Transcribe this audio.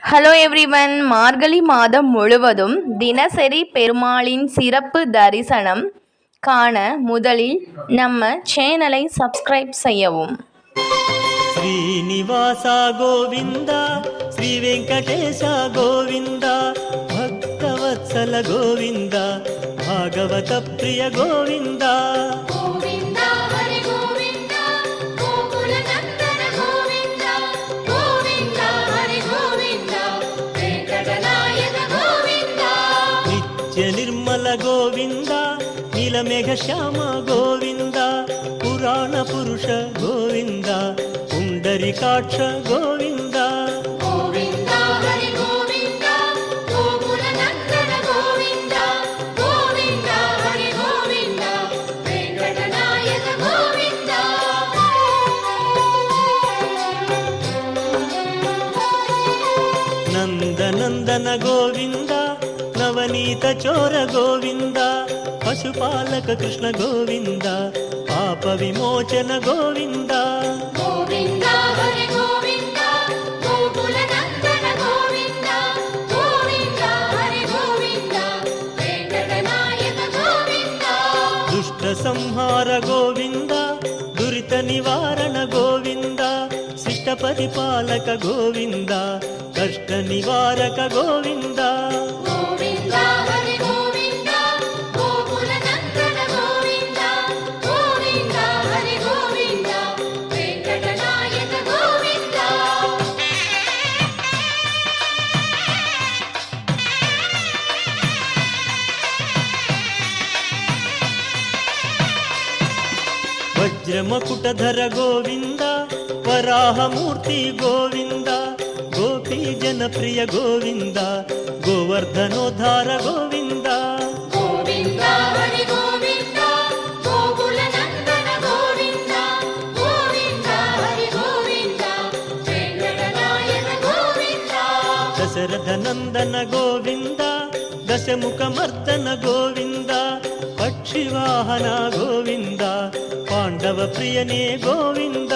Hello everyone. மார்கழி மாதம் முழுவதும் தினசரி பெருமாளின் சிறப்பு தரிசனம் காண முதலில் நம்ம சேனலை சப்ஸ்கிரைப் செய்யவும். శ్రీనివాస గోవింద శ్రీ వెంకటేశ గోవింద భక్తవత్సల గోవింద భాగవత ప్రియ గోవింద నిత్య నిర్మల గోవింద నీలమేఘ శ్యామ గోవింద పురాణ పురుష గోవింద పుండరీకాక్ష గోవింద నందనందన గోవింద నవనీత చోర గోవింద పశుపాలక కృష్ణ గోవింద పాప విమోచన గోవింద దుష్ట సంహార గోవింద దురిత నివారణ గోవింద శిష్ట పరిపాలక గోవింద కష్ట నివారక గోవింద వజ్రమకుటధర గోవింద వరాహమూర్తి గోవింద గోపీ జనప్రియ గోవింద గోవర్ధనోద్ధార గోవింద దశరథ నందన గోవింద దశముఖ మర్దన గోవింద పక్షివాహన గోవింద పాండవ ప్రియనే గోవింద